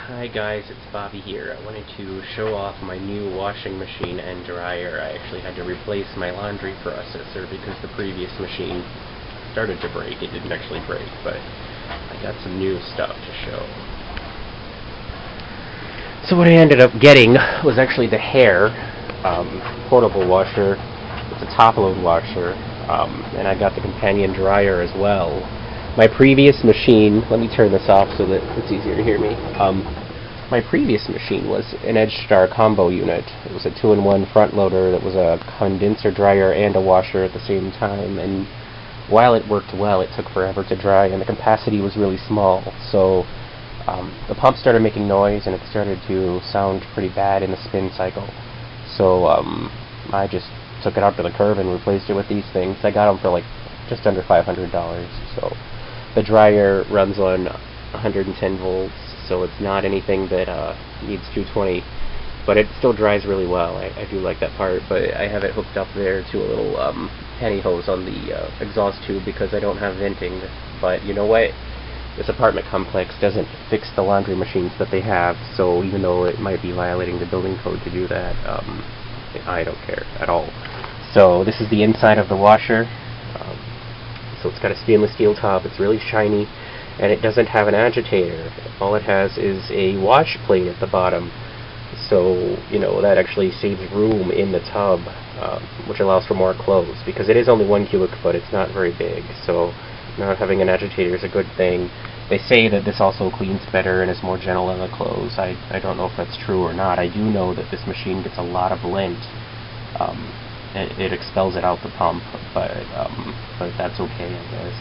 Hi guys, it's Bobby here. I wanted to show off my new washing machine and dryer. I actually had to replace my laundry processor because the previous machine started to break. It didn't actually break, but I got some new stuff to show. So what I ended up getting was actually the Hair portable washer. It's a top-load washer, and I got the companion dryer as well. My previous machine, let me turn this off so that it's easier to hear me. My previous machine was an EdgeStar combo unit. It was a 2-in-1 front loader that was a condenser dryer and a washer at the same time, and while it worked well, it took forever to dry, and the capacity was really small. So the pump started making noise, and it started to sound pretty bad in the spin cycle. So I just took it out to the curb and replaced it with these things. I got them for like just under $500. So the dryer runs on 110 volts, so it's not anything that needs 220, but it still dries really well. I do like that part, but I have it hooked up there to a little pantyhose on the exhaust tube because I don't have venting. But you know what? This apartment complex doesn't fix the laundry machines that they have, so even though it might be violating the building code to do that, I don't care at all. So this is the inside of the washer. So it's got a stainless steel top, it's really shiny, and it doesn't have an agitator. All it has is a wash plate at the bottom. So, you know, that actually saves room in the tub, which allows for more clothes, because it is only 1 cubic foot, it's not very big, so not having an agitator is a good thing. They say that this also cleans better and is more gentle on the clothes. I don't know if that's true or not. I do know that this machine gets a lot of lint. It expels it out the pump, but that's okay, I guess.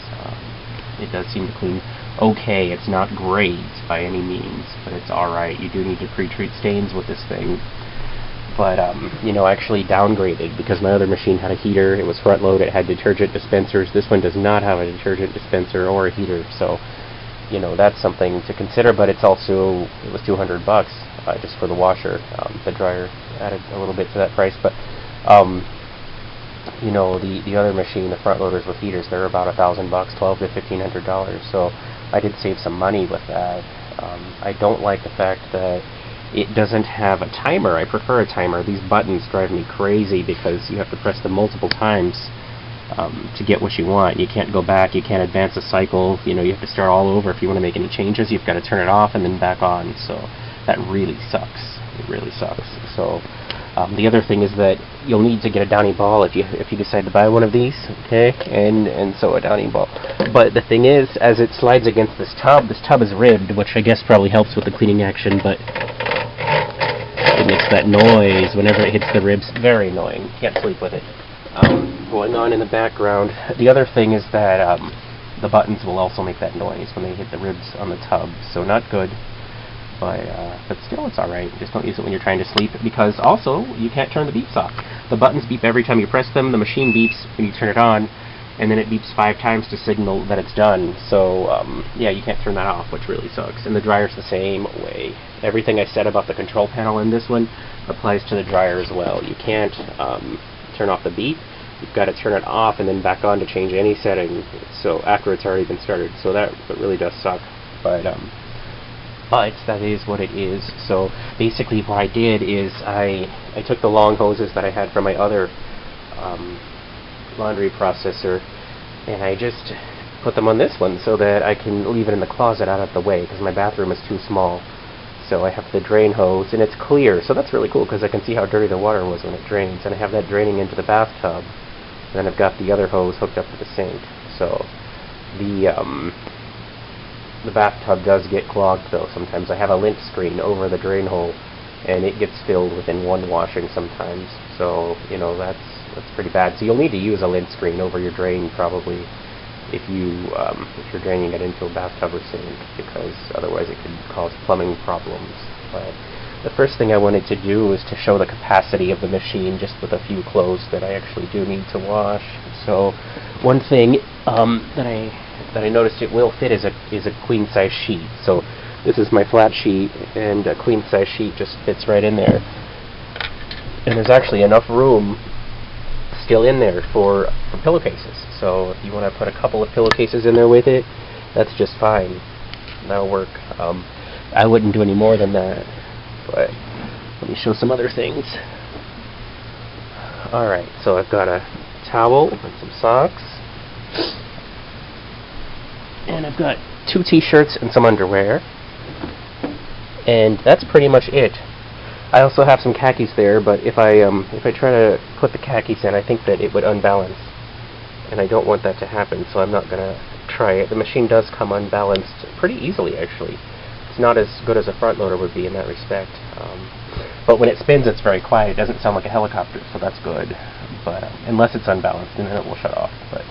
It does seem to clean okay. It's not great by any means, but it's alright. You do need to pre-treat stains with this thing. But, you know, I actually downgraded because my other machine had a heater. It was front load. It had detergent dispensers. This one does not have a detergent dispenser or a heater, so, you know, that's something to consider, but it's also, it was $200 just for the washer. The dryer added a little bit to that price, but, you know, the other machine, the front loaders with heaters, they're about $1,000, $1,200 to $1,500, so I did save some money with that. I don't like the fact that it doesn't have a timer. I prefer a timer. These buttons drive me crazy because you have to press them multiple times to get what you want. You can't go back, you can't advance a cycle, you know, you have to start all over. If you want to make any changes, you've got to turn it off and then back on, so that really sucks. It really sucks. So the other thing is that you'll need to get a Downy ball if you decide to buy one of these, okay? And so a Downy ball. But the thing is, as it slides against this tub is ribbed, which I guess probably helps with the cleaning action, but it makes that noise whenever it hits the ribs. Very annoying. Can't sleep with it. Going on in the background, the other thing is that the buttons will also make that noise when they hit the ribs on the tub, so not good. But still, it's alright. Just don't use it when you're trying to sleep, because also, you can't turn the beeps off. The buttons beep every time you press them, the machine beeps when you turn it on, and then it beeps 5 times to signal that it's done. So, yeah, you can't turn that off, which really sucks. And the dryer's the same way. Everything I said about the control panel in this one applies to the dryer as well. You can't turn off the beep. You've got to turn it off and then back on to change any setting, so after it's already been started. So that really does suck. But that is what it is. So basically what I did is I took the long hoses that I had from my other laundry processor, and I just put them on this one so that I can leave it in the closet out of the way, because my bathroom is too small. So I have the drain hose, and it's clear, so that's really cool because I can see how dirty the water was when it drains, and I have that draining into the bathtub. And then I've got the other hose hooked up to the sink. So the bathtub does get clogged, though. Sometimes I have a lint screen over the drain hole, and it gets filled within one washing sometimes. So, you know, that's pretty bad. So you'll need to use a lint screen over your drain probably if you're draining it into a bathtub or sink, because otherwise it could cause plumbing problems. But the first thing I wanted to do was to show the capacity of the machine just with a few clothes that I actually do need to wash. So one thing that I noticed it will fit is a queen size sheet. So this is my flat sheet, and a queen size sheet just fits right in there. And there's actually enough room still in there for pillowcases. So if you want to put a couple of pillowcases in there with it, that's just fine. That'll work. I wouldn't do any more than that. But let me show some other things. Alright, so I've got a towel and some socks. And I've got 2 t-shirts and some underwear. And that's pretty much it. I also have some khakis there, but if I try to put the khakis in, I think that it would unbalance. And I don't want that to happen, so I'm not going to try it. The machine does come unbalanced pretty easily, actually. It's not as good as a front loader would be in that respect. But when it spins, it's very quiet. It doesn't sound like a helicopter, so that's good. But unless it's unbalanced, and then it will shut off. But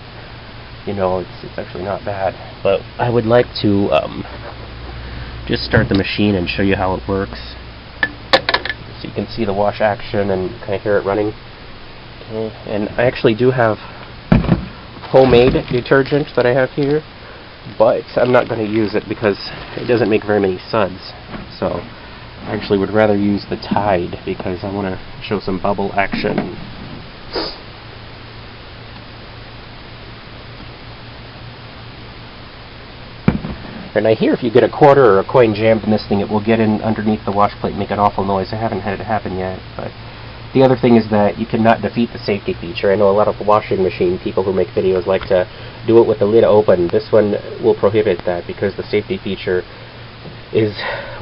you know, it's actually not bad. But I would like to just start the machine and show you how it works, so you can see the wash action and kind of hear it running. Okay. And I actually do have homemade detergent that I have here, but I'm not going to use it because it doesn't make very many suds. So I actually would rather use the Tide because I want to show some bubble action. And I hear if you get a quarter or a coin jammed in this thing, it will get in underneath the wash plate and make an awful noise. I haven't had it happen yet, but the other thing is that you cannot defeat the safety feature. I know a lot of washing machine people who make videos like to do it with the lid open. This one will prohibit that because the safety feature is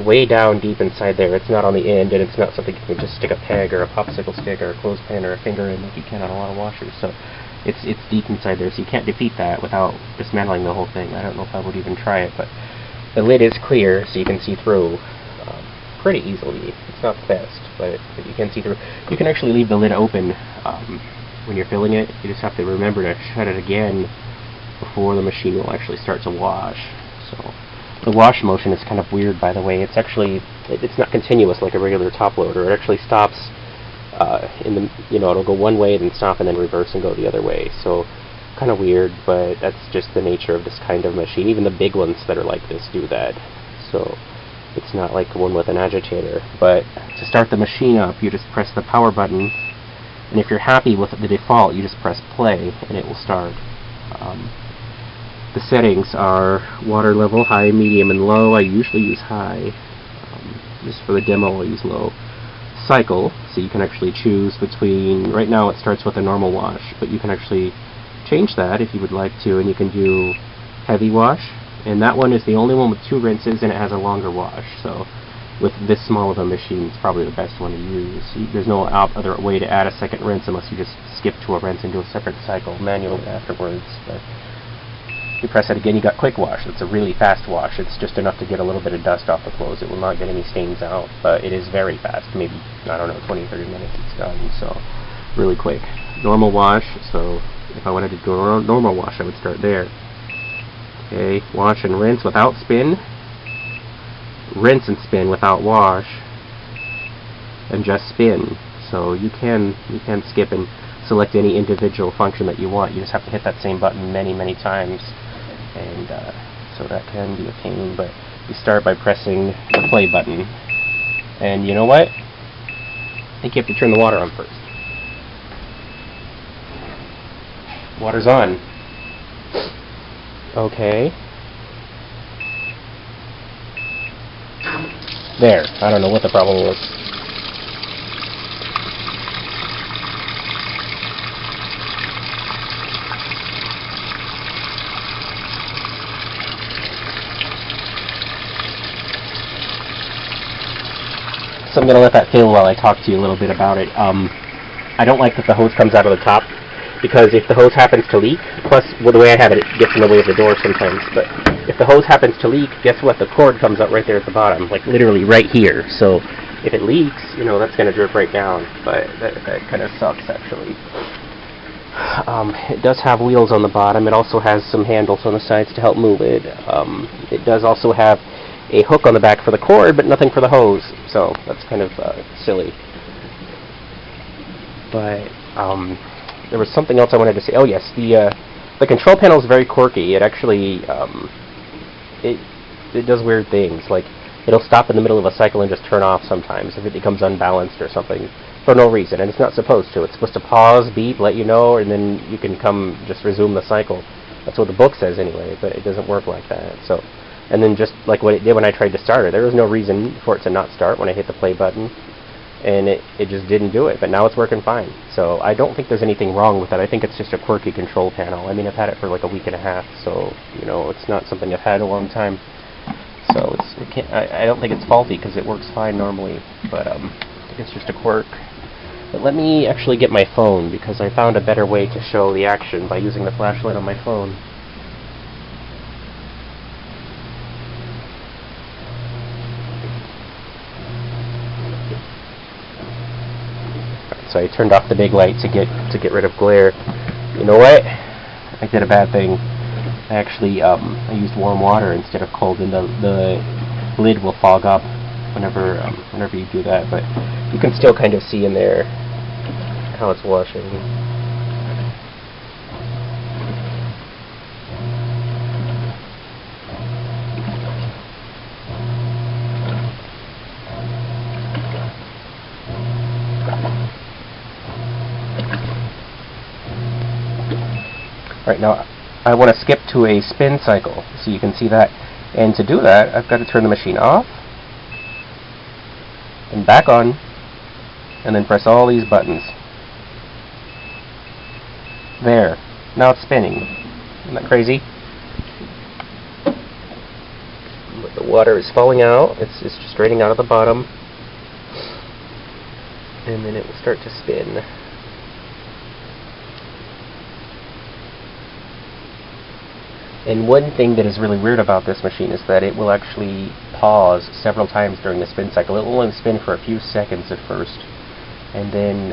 way down deep inside there. It's not on the end, and it's not something you can just stick a peg or a popsicle stick or a clothespin or a finger in like you can on a lot of washers. So it's deep inside there, so you can't defeat that without dismantling the whole thing. I don't know if I would even try it, but the lid is clear, so you can see through pretty easily. It's not the best, but you can see through. You can actually leave the lid open when you're filling it. You just have to remember to shut it again before the machine will actually start to wash. So the wash motion is kind of weird, by the way. It's actually, it's not continuous like a regular top loader. It actually stops in the, it'll go one way, then stop, and then reverse and go the other way. So kind of weird, but that's just the nature of this kind of machine. Even the big ones that are like this do that. So it's not like one with an agitator. But to start the machine up, you just press the power button, and if you're happy with the default, you just press play, and it will start. The settings are water level, high, medium, and low. I usually use high. Just for the demo, I'll use low. Cycle, so you can actually choose between, right now it starts with a normal wash, but you can actually change that if you would like to, and you can do heavy wash, and that one is the only one with 2 rinses, and it has a longer wash. So with this small of a machine, it's probably the best one to use. There's no other way to add a second rinse unless you just skip to a rinse and do a separate cycle manually afterwards. But you press it again, you got quick wash. It's a really fast wash. It's just enough to get a little bit of dust off the clothes. It will not get any stains out, but it is very fast. Maybe, I don't know, 20-30 minutes it's done, so really quick. Normal wash, so if I wanted to do a normal wash, I would start there. Okay, wash and rinse without spin. Rinse and spin without wash. And just spin. So you can skip and select any individual function that you want. You just have to hit that same button many, many times. And so that can be a pain, but you start by pressing the play button. And you know what? I think you have to turn the water on first. Water's on. Okay. There. I don't know what the problem was. So I'm going to let that fill while I talk to you a little bit about it. I don't like that the hose comes out of the top, because if the hose happens to leak, plus the way I have it, it gets in the way of the door sometimes, but if the hose happens to leak, guess what? The cord comes out right there at the bottom, like literally right here. So if it leaks, that's going to drip right down, but that kind of sucks, actually. It does have wheels on the bottom. It also has some handles on the sides to help move it. It does also have a hook on the back for the cord, but nothing for the hose, so that's kind of silly. But there was something else I wanted to say. Oh yes, the control panel is very quirky. It actually it does weird things, like it'll stop in the middle of a cycle and just turn off sometimes if it becomes unbalanced or something for no reason, and it's not supposed to. It's supposed to pause, beep, let you know, and then you can just resume the cycle. That's what the book says anyway, but it doesn't work like that. So And then just like what it did when I tried to start it, there was no reason for it to not start when I hit the play button, and it just didn't do it. But now it's working fine. So I don't think there's anything wrong with it. I think it's just a quirky control panel. I mean, I've had it for like a week and a half, so you know, it's not something I've had in a long time. So I don't think it's faulty because it works fine normally, but I think it's just a quirk. But let me actually get my phone, because I found a better way to show the action by using the flashlight on my phone. So I turned off the big light to get rid of glare. You know what? I did a bad thing. I actually I used warm water instead of cold, and the lid will fog up whenever you do that. But you can still kind of see in there how it's washing. Right now, I want to skip to a spin cycle, so you can see that. And to do that, I've got to turn the machine off, and back on, and then press all these buttons. There. Now it's spinning. Isn't that crazy? The water is falling out. It's just draining out of the bottom. And then it will start to spin. And one thing that is really weird about this machine is that it will actually pause several times during the spin cycle. It will only spin for a few seconds at first, and then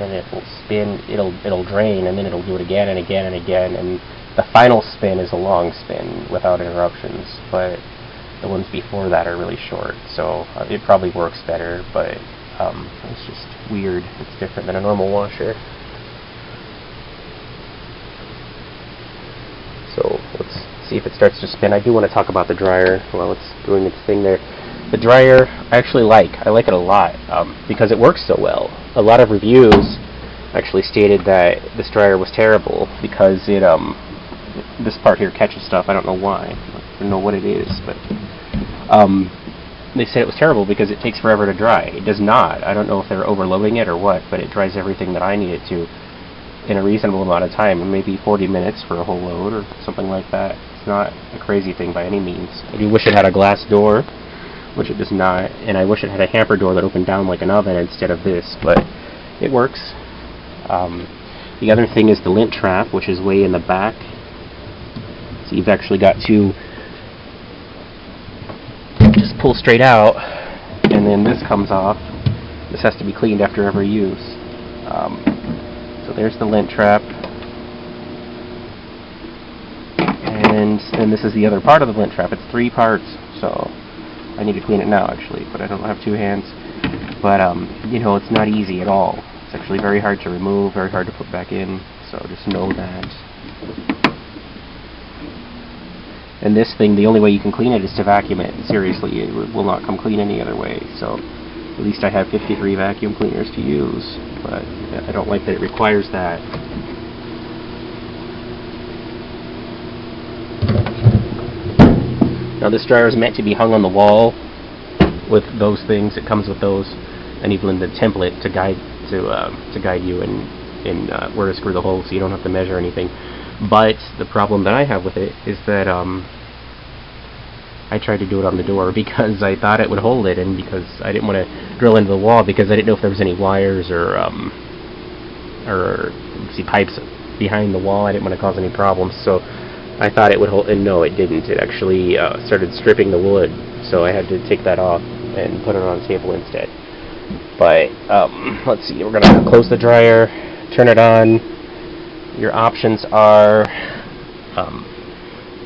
it will spin. It'll drain, and then it'll do it again and again and again. And the final spin is a long spin without interruptions, but the ones before that are really short. So it probably works better, but it's just weird. It's different than a normal washer. So let's see if it starts to spin. I do want to talk about the dryer while it's doing its thing there. The dryer I actually like. I like it a lot because it works so well. A lot of reviews actually stated that this dryer was terrible because it this part here catches stuff. I don't know why. I don't know what it is, but they said it was terrible because it takes forever to dry. It does not. I don't know if they're overloading it or what, but it dries everything that I need it to in a reasonable amount of time, maybe 40 minutes for a whole load or something like that. It's not a crazy thing by any means. I do wish it had a glass door, which it does not, and I wish it had a hamper door that opened down like an oven instead of this, but it works. The other thing is the lint trap, which is way in the back. So you've actually got to just pull straight out, and then this comes off. This has to be cleaned after every use. So there's the lint trap, and this is the other part of the lint trap. It's 3 parts, so I need to clean it now actually, but I don't have 2 hands. But you know, it's not easy at all. It's actually very hard to remove, very hard to put back in, so just know that. And this thing, the only way you can clean it is to vacuum it. Seriously, it will not come clean any other way. So at least I have 53 vacuum cleaners to use, but I don't like that it requires that. Now this dryer is meant to be hung on the wall with those things. It comes with those, and even the template to guide you in where to screw the hole, so you don't have to measure anything. But the problem that I have with it is that I tried to do it on the door because I thought it would hold it, and because I didn't want to drill into the wall because I didn't know if there was any wires or pipes behind the wall. I didn't want to cause any problems, so I thought it would hold, and no, it didn't. It actually started stripping the wood, so I had to take that off and put it on a table instead. But let's see, we're going to close the dryer, turn it on. Your options are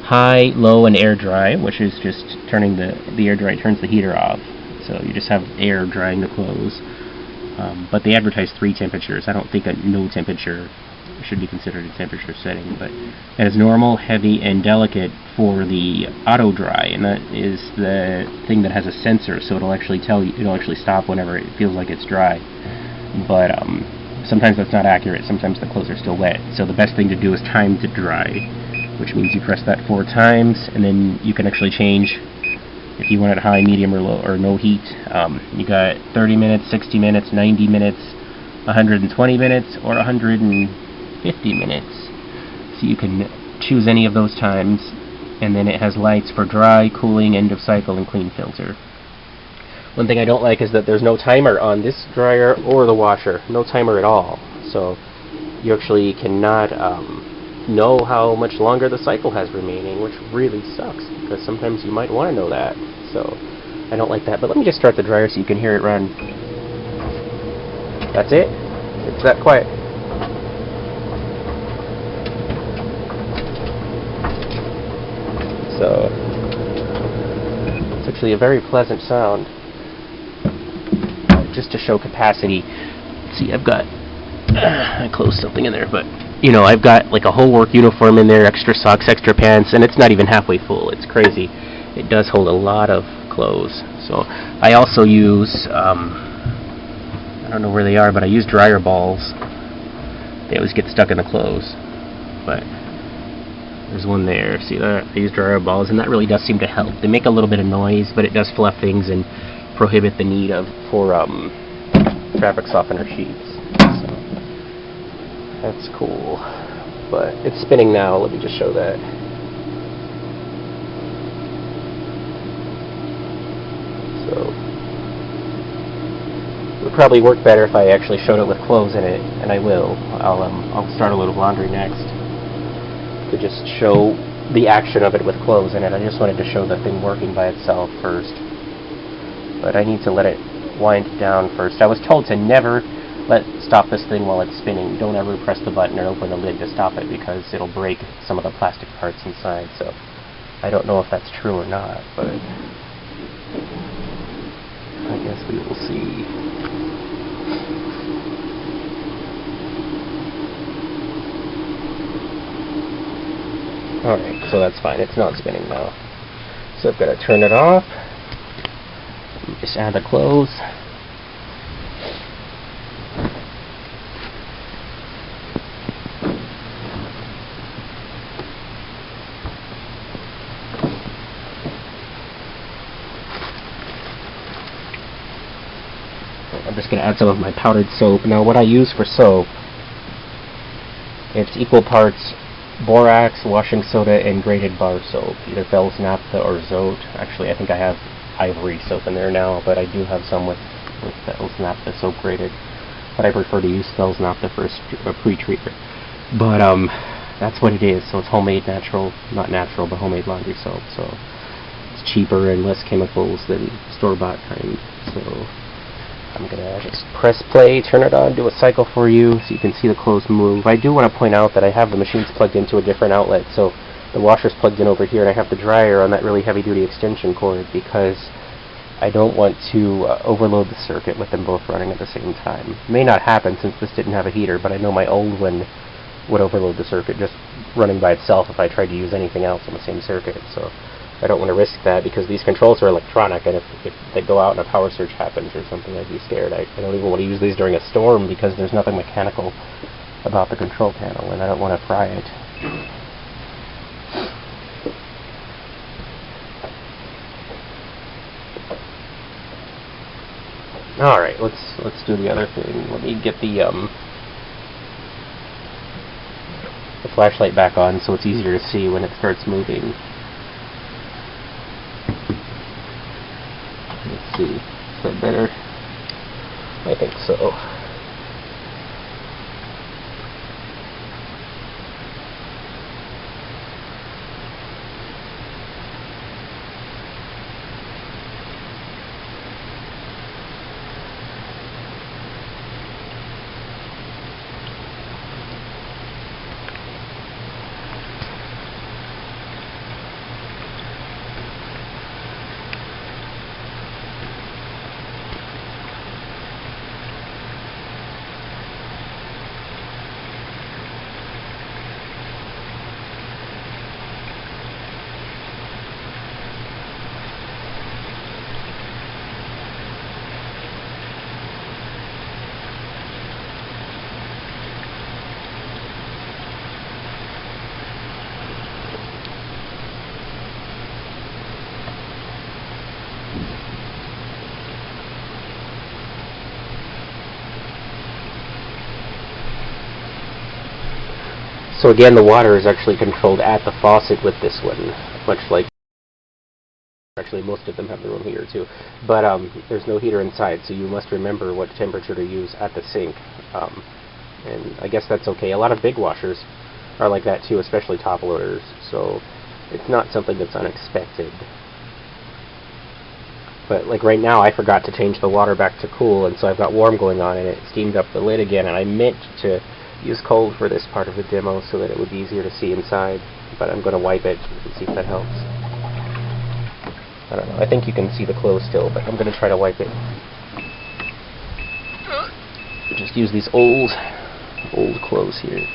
high, low, and air dry, which is just turning the air dry turns the heater off, so you just have air drying the clothes. But they advertise 3 temperatures. I don't think a no temperature should be considered a temperature setting, but that is normal, heavy, and delicate for the auto dry, and that is the thing that has a sensor, so it'll actually tell you, it'll actually stop whenever it feels like it's dry. But sometimes that's not accurate. Sometimes the clothes are still wet, so the best thing to do is time to dry. which means you press that 4 times, and then you can actually change if you want it high, medium, or low, or no heat. You got 30 minutes, 60 minutes, 90 minutes, 120 minutes, or 150 minutes. So you can choose any of those times, and then it has lights for dry, cooling, end of cycle, and clean filter. One thing I don't like is that there's no timer on this dryer or the washer. No timer at all. So you actually cannot know how much longer the cycle has remaining, which really sucks, because sometimes you might want to know that. So I don't like that. But let me just start the dryer so you can hear it run. That's it. It's that quiet. So it's actually a very pleasant sound. Just to show capacity, see, I've got I closed something in there, but you know, I've got like a whole work uniform in there, extra socks, extra pants, and it's not even halfway full. It's crazy. It does hold a lot of clothes. So I also use I don't know where they are, but I use dryer balls. They always get stuck in the clothes, but there's one there. See that? I use dryer balls, and that really does seem to help. They make a little bit of noise, but it does fluff things and prohibit the need for fabric softener sheets. So that's cool. But it's spinning now. Let me just show that. So it would probably work better if I actually showed it with clothes in it, and I will. I'll start a load of laundry next to just show the action of it with clothes in it. I just wanted to show the thing working by itself first. But I need to let it wind down first. I was told to never stop this thing while it's spinning. Don't ever press the button or open the lid to stop it, because it'll break some of the plastic parts inside. So I don't know if that's true or not, but I guess we will see. Alright, so that's fine. It's not spinning now. So I've got to turn it off. Just add the clothes. I'm just going to add some of my powdered soap. Now what I use for soap, it's equal parts borax, washing soda, and grated bar soap, either Bell's Naphtha or Zote. Actually, I think I have Ivory soap in there now, but I do have some with Bell's Naphtha soap grated. But I prefer to use Bell's Naphtha for a pre-treatment. But that's what it is. So it's homemade, natural, not natural, but homemade laundry soap. So it's cheaper and less chemicals than store-bought kind. So I'm gonna just press play, turn it on, do a cycle for you so you can see the clothes move. I do want to point out that I have the machines plugged into a different outlet. So the washer's plugged in over here, and I have the dryer on that really heavy-duty extension cord, because I don't want to overload the circuit with them both running at the same time. It may not happen since this didn't have a heater, but I know my old one would overload the circuit just running by itself if I tried to use anything else on the same circuit. So I don't want to risk that, because these controls are electronic, and if they go out and a power surge happens or something, I'd be scared. I don't even want to use these during a storm, because there's nothing mechanical about the control panel, and I don't want to fry it. Alright, let's do the other thing. Let me get the flashlight back on so it's easier to see when it starts moving. Let's see. Is that better? I think so. So again, the water is actually controlled at the faucet with this one, much like, actually most of them have their own heater too, but there's no heater inside, so you must remember what temperature to use at the sink. And I guess that's okay. A lot of big washers are like that too, especially top loaders, so it's not something that's unexpected. But like right now, I forgot to change the water back to cool, and so I've got warm going on, and it steamed up the lid again, and I meant to use cold for this part of the demo so that it would be easier to see inside, but I'm going to wipe it and see if that helps. I don't know, I think you can see the clothes still, but I'm going to try to wipe it. Just use these old clothes here.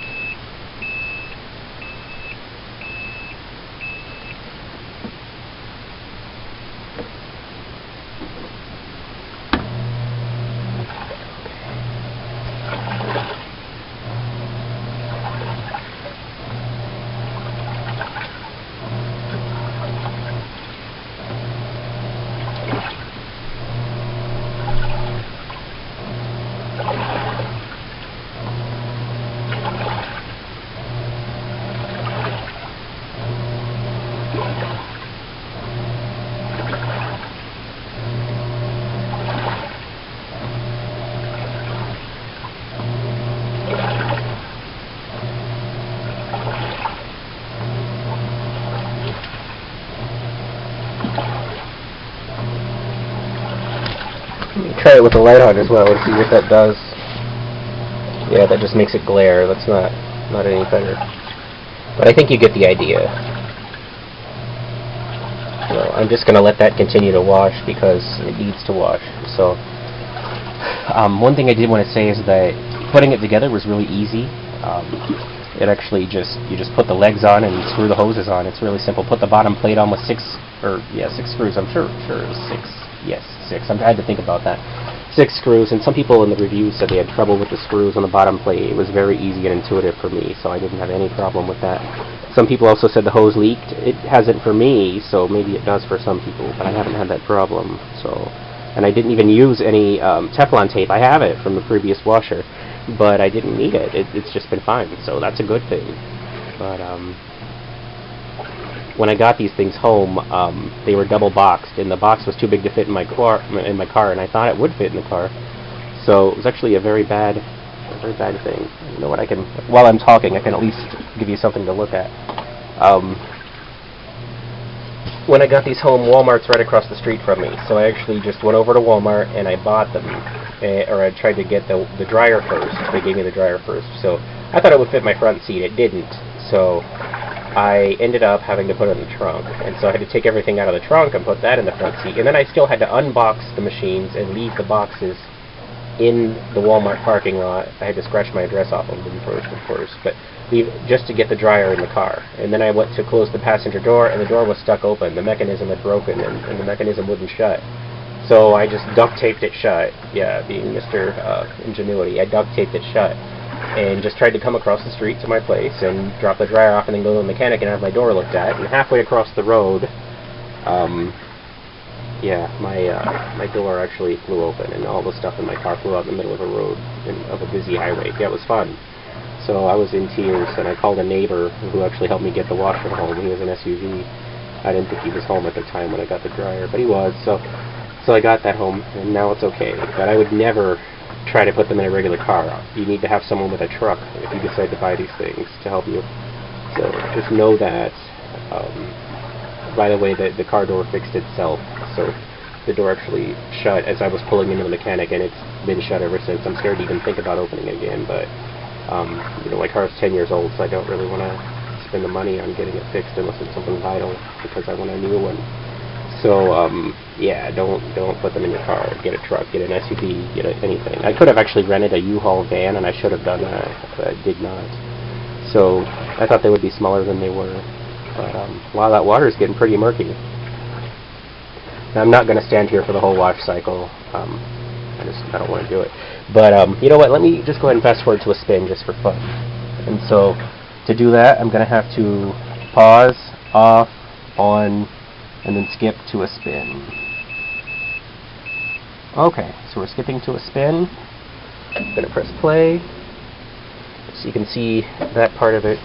Try it with the light on as well and see what that does. Yeah, that just makes it glare. That's not any better. But I think you get the idea. So I'm just going to let that continue to wash because it needs to wash. So one thing I did want to say is that putting it together was really easy. It actually you just put the legs on and screw the hoses on. It's really simple. Put the bottom plate on with six screws. I'm sure it was 6. Yes, 6. I had to think about that. 6 screws, and some people in the reviews said they had trouble with the screws on the bottom plate. It was very easy and intuitive for me, so I didn't have any problem with that. Some people also said the hose leaked. It hasn't for me, so maybe it does for some people, but I haven't had that problem. And I didn't even use any Teflon tape. I have it from the previous washer, but I didn't need it. It's just been fine, so that's a good thing. But when I got these things home, they were double boxed, and the box was too big to fit in my car, and I thought it would fit in the car. So it was actually a very bad thing. You know what? While I'm talking, I can at least give you something to look at. When I got these home, Walmart's right across the street from me, so I actually just went over to Walmart and I bought them, or I tried to get the dryer first. They gave me the dryer first, so I thought it would fit my front seat. It didn't, so I ended up having to put it in the trunk, and so I had to take everything out of the trunk and put that in the front seat, and then I still had to unbox the machines and leave the boxes in the Walmart parking lot. I had to scratch my address off of them first, of course, but just to get the dryer in the car. And then I went to close the passenger door, and the door was stuck open. The mechanism had broken, and the mechanism wouldn't shut. So I just duct taped it shut. Yeah, being Mr. Ingenuity, I duct taped it shut, and just tried to come across the street to my place and drop the dryer off and then go to the mechanic and have my door looked at. And halfway across the road, my door actually flew open, and all the stuff in my car flew out in the middle of a road, of a busy highway. Yeah, it was fun. So I was in tears, and I called a neighbor who actually helped me get the washer home. He was an SUV. I didn't think he was home at the time when I got the dryer, but he was. So I got that home, and now it's okay. But I would never try to put them in a regular car. You need to have someone with a truck if you decide to buy these things to help you. So just know that. By the way, the car door fixed itself, so the door actually shut as I was pulling into the mechanic, and it's been shut ever since. I'm scared to even think about opening it again, but my car's 10 years old, so I don't really want to spend the money on getting it fixed unless it's something vital, because I want a new one. So don't put them in your car. Get a truck, get an SUV, get anything. I could have actually rented a U-Haul van, and I should have done that, but I did not. So I thought they would be smaller than they were. But wow, that water is getting pretty murky. Now, I'm not going to stand here for the whole wash cycle. I don't want to do it. But you know what? Let me just go ahead and fast forward to a spin just for fun. And so to do that, I'm going to have to pause, off, on, and then skip to a spin. Okay, so we're skipping to a spin. I'm going to press play so you can see that part of it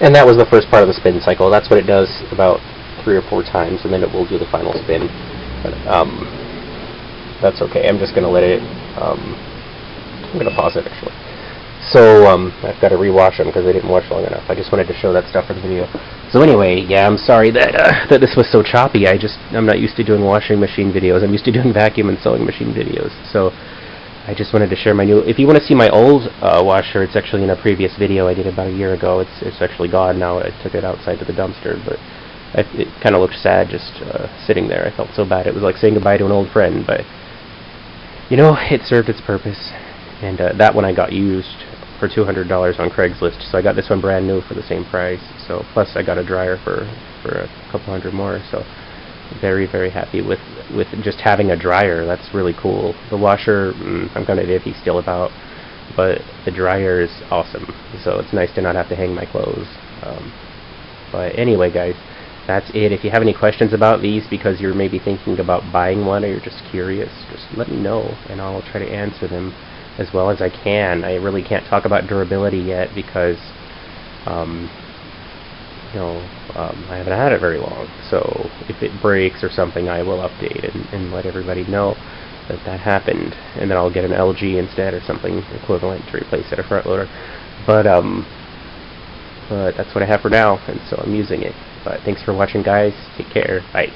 And that was the first part of the spin cycle. That's what it does about 3 or 4 times, and then it will do the final spin. But, that's okay. I'm just going to let it, I'm going to pause it actually. So I've got to rewash them because I didn't watch long enough. I just wanted to show that stuff for the video. So anyway, yeah, I'm sorry that that this was so choppy. I'm not used to doing washing machine videos. I'm used to doing vacuum and sewing machine videos. So I just wanted to share my new. If you want to see my old washer, it's actually in a previous video I did about a year ago. It's actually gone now. I took it outside to the dumpster, but it kind of looked sad just sitting there. I felt so bad. It was like saying goodbye to an old friend, but you know, it served its purpose. And that one I got used for $200 on Craigslist, so I got this one brand new for the same price. So plus I got a dryer for a couple hundred more. So very, very happy with just having a dryer. That's really cool. The washer, I'm kind of iffy still about, but the dryer is awesome. So it's nice to not have to hang my clothes. But anyway, guys, that's it. If you have any questions about these because you're maybe thinking about buying one or you're just curious, just let me know and I'll try to answer them as well as I can. I really can't talk about durability yet because I haven't had it very long. So if it breaks or something, I will update and let everybody know that happened, and then I'll get an LG instead or something equivalent to replace it, a front loader. But that's what I have for now, and so I'm using it. But thanks for watching, guys. Take care. Bye.